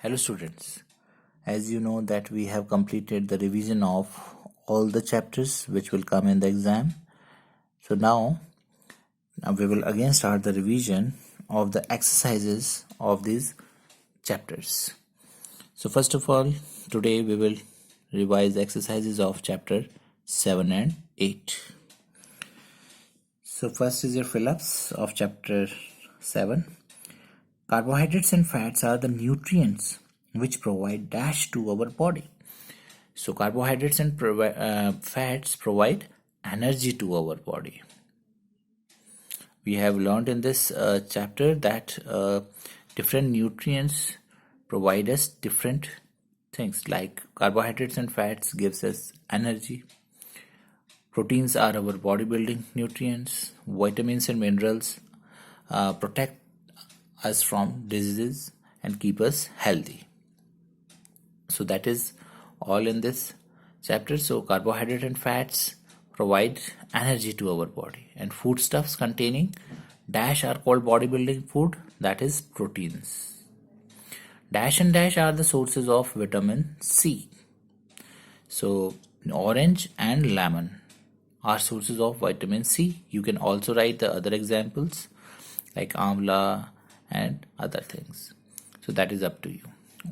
Hello students, as you know that we have completed the revision of all the chapters which will come in the exam. So now we will again start the revision of the exercises of these chapters. So first of all, today we will revise the exercises of chapter 7 and 8. So first is your fill-ups of chapter 7. Carbohydrates and fats are the nutrients which provide dash to our body. So carbohydrates and fats provide energy to our body. We have learned in this chapter that different nutrients provide us different things, like carbohydrates and fats gives us energy. Proteins are our bodybuilding nutrients. Vitamins and minerals protect us from diseases and keep us healthy. So that is all in this chapter. So carbohydrate and fats provide energy to our body, and foodstuffs containing dash are called bodybuilding food, that is proteins. Dash and dash are the sources of vitamin C. So orange and lemon are sources of vitamin C. You can also write the other examples like amla and other things. So that is up to you.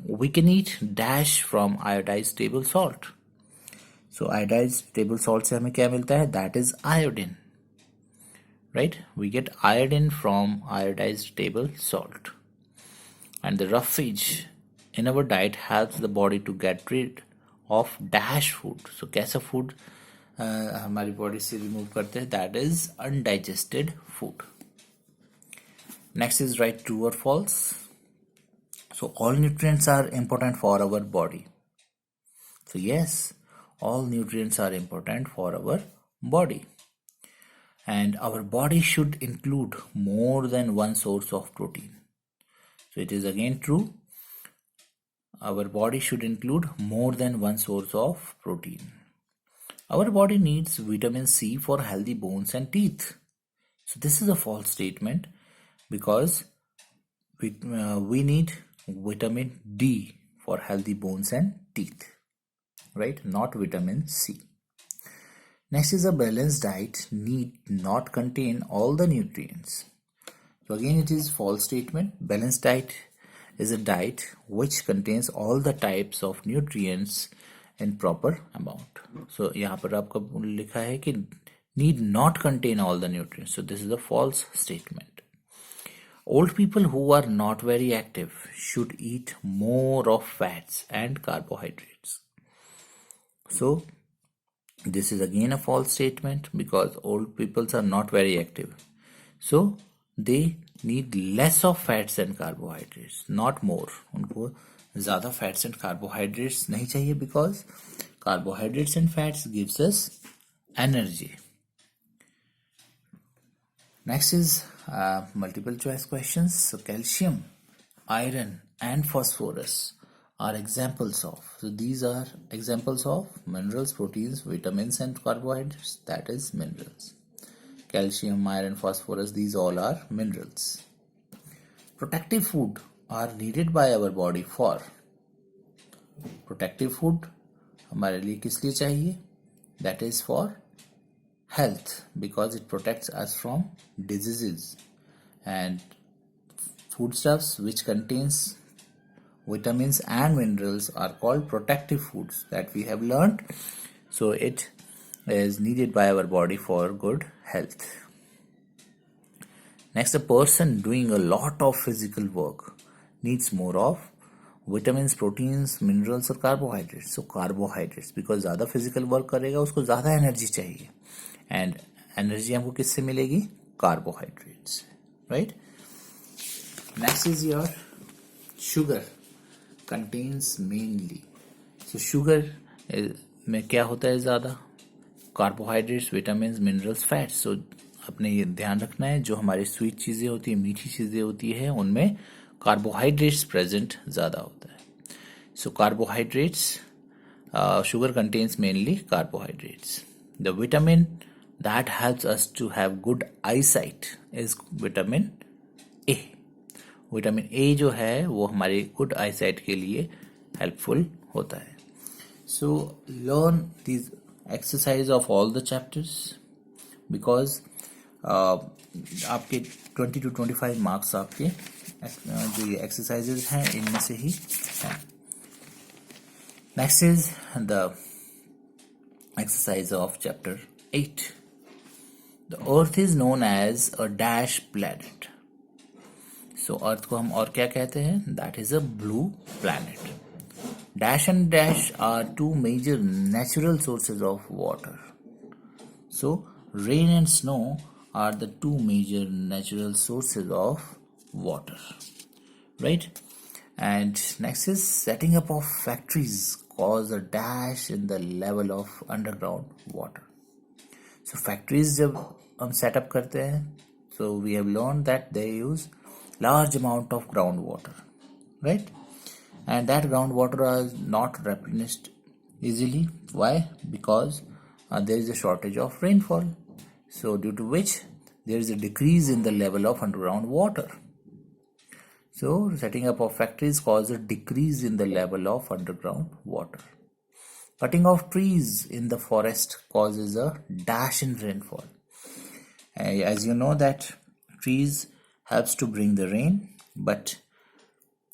We can eat dash from iodized table salt. So iodized table salt से हमें क्या मिलता है? That is iodine. Right? We get iodine from iodized table salt. And the roughage in our diet helps the body to get rid of dash food. So कैसा food हमारी body से remove करते हैं? That is undigested food. Next is write true or false. So all nutrients are important for our body. So yes, all nutrients are important for our body. And our body should include more than one source of protein. So it is again true. Our body should include more than one source of protein. Our body needs vitamin C for healthy bones and teeth. So this is a false statement, because we need vitamin D for healthy bones and teeth, right? Not vitamin C. Next is a balanced diet need not contain all the nutrients. So again it is false statement. Balanced diet is a diet which contains all the types of nutrients in proper amount. So यहाँ पर आपका लिखा है कि need not contain all the nutrients. So this is a false statement. Old people who are not very active should eat more of fats and carbohydrates. So this is again a false statement, because old people are not very active. So they need less of fats and carbohydrates, not more. उनको ज़्यादा fats and carbohydrates नहीं चाहिए, because carbohydrates and fats gives us energy. Next is multiple choice questions. So calcium, iron and phosphorus are examples of. So these are examples of minerals, proteins, vitamins and carbohydrates, that is minerals. Calcium, iron, phosphorus, these all are minerals. Protective food are needed by our body for. Protective food हमारे लिए किस लिए चाहिए? That is for health, because it protects us from diseases. And foodstuffs which contains vitamins and minerals are called protective foods, that we have learned. So it is needed by our body for good health. Next, a person doing a lot of physical work needs more of vitamins, proteins, minerals और carbohydrates. So carbohydrates, because ज़्यादा physical work करेगा उसको ज़्यादा energy चाहिए, and energy हमको किससे मिलेगी? Carbohydrates, right? Next is your sugar contains mainly. So sugar में क्या होता है ज़्यादा? Carbohydrates, vitamins, minerals, fats. So अपने ये ध्यान रखना है, जो हमारी स्वीट चीज़ें होती है, मीठी चीज़ें होती है, उनमें कार्बोहाइड्रेट्स प्रेजेंट ज़्यादा होता है. So carbohydrates, sugar contains mainly carbohydrates. The vitamin that helps us to have good eyesight is vitamin A. Vitamin A जो है वो हमारे गुड आईसाइट के लिए हेल्पफुल होता है. So learn this exercise of all the chapters because आपके 20 to 25 marks आपके जो ये एक्सरसाइजेज हैं इनमें से ही हैं. Next is the exercise of chapter 8. The earth is known as a dash planet. So earth को हम और क्या कहते हैं? That is a blue planet. Dash and dash are two major natural sources of water. So rain and snow are the two major natural sources of water, right? And next is setting up of factories cause a dash in the level of underground water. So factories जब हम setup करते हैं, so we have learned that they use large amount of groundwater, right? And that groundwater is not replenished easily. Why? Because there is a shortage of rainfall. So due to which there is a decrease in the level of underground water. So setting up of factories causes a decrease in the level of underground water. Cutting off trees in the forest causes a dash in rainfall. As you know that trees helps to bring the rain, but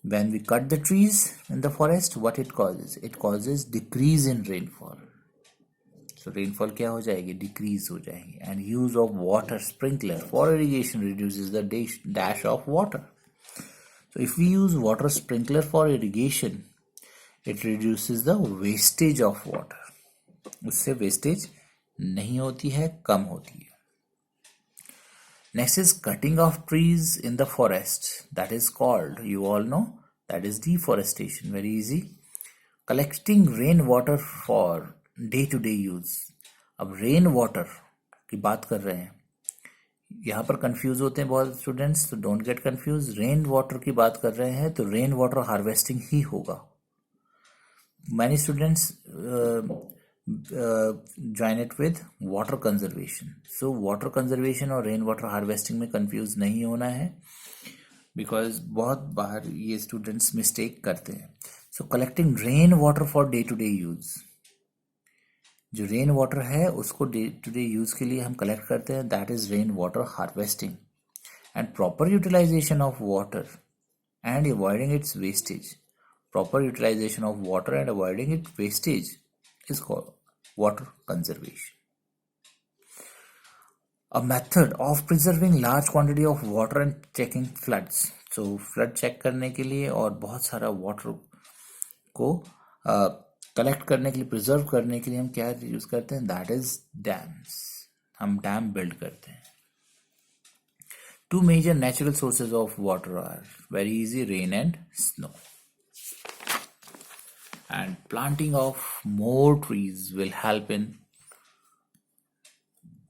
when we cut the trees in the forest, what it causes? It causes decrease in rainfall. So rainfall क्या हो जाएगी? Decrease हो जाएगी. And use of water sprinkler for irrigation reduces the dash of water. So if we use water sprinkler for irrigation, it reduces the wastage of water. उससे wastage नहीं होती है, कम होती है. Next is cutting off trees in the forest. That is called, you all know, that is deforestation. Very easy. Collecting rainwater for day-to-day use. अब rainwater की बात कर रहे हैं. यहाँ पर कंफ्यूज होते हैं बहुत स्टूडेंट्स, तो don't get confuse. Rain water की बात कर रहे हैं तो रेन वाटर हार्वेस्टिंग ही होगा. Many students join it with water conservation. So water conservation और रेन वाटर हार्वेस्टिंग में कंफ्यूज नहीं होना है, बिकॉज बहुत बार ये स्टूडेंट्स मिस्टेक करते हैं. So collecting rain water for day to day use. जो रेन वाटर है उसको डे टू डे यूज के लिए हम कलेक्ट करते हैं, that is rain water harvesting. And proper utilisation of water and avoiding its wastage. Proper utilisation of water and avoiding its wastage is called water conservation. A method of preserving large quantity of water and checking floods. So flood check करने के लिए और बहुत सारा water को collect करने के लिए, प्रिजर्व करने के लिए हम क्या यूज करते हैं? That is dams. हम डैम बिल्ड करते हैं. Two major natural sources of water are very easy, rain and snow. And planting of more trees will help in.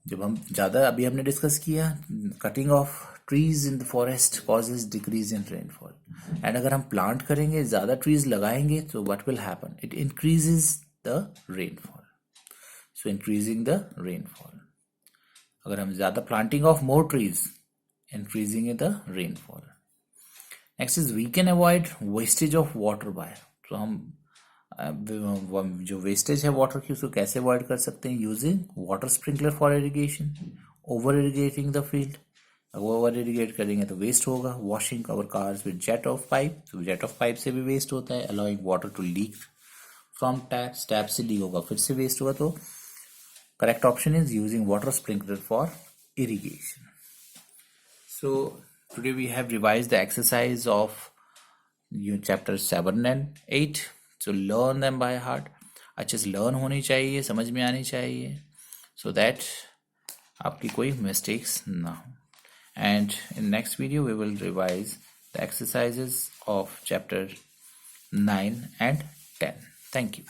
जब हम ज्यादा, अभी हमने डिस्कस किया, cutting of trees in the forest causes decrease in rainfall. And अगर हम plant करेंगे, ज्यादा ट्रीज लगाएंगे, तो what will happen? It increases the rainfall. So increasing the rainfall. अगर हम ज्यादा planting of more trees, increasing the rainfall. Next is we can avoid wastage of water by. तो हम जो वेस्टेज है वाटर की, उसको कैसे अवॉइड कर सकते हैं? Using water sprinkler for irrigation. Over irrigating the field. अगर ओवर इरिगेट करेंगे तो वेस्ट होगा. Washing our cars with jet of pipe. तो जेट ऑफ पाइप से भी वेस्ट होता है. Allowing water to leak from taps. Tap से लीक होगा, फिर से वेस्ट होगा. तो correct option is using water sprinkler for irrigation. So today we have revised the exercise of chapter 7 and 8. So learn them by heart. अच्छे से learn होनी चाहिए, समझ में आनी चाहिए, so that आपकी कोई mistakes ना हो. And in next video we will revise the exercises of chapter 9 and 10. Thank you.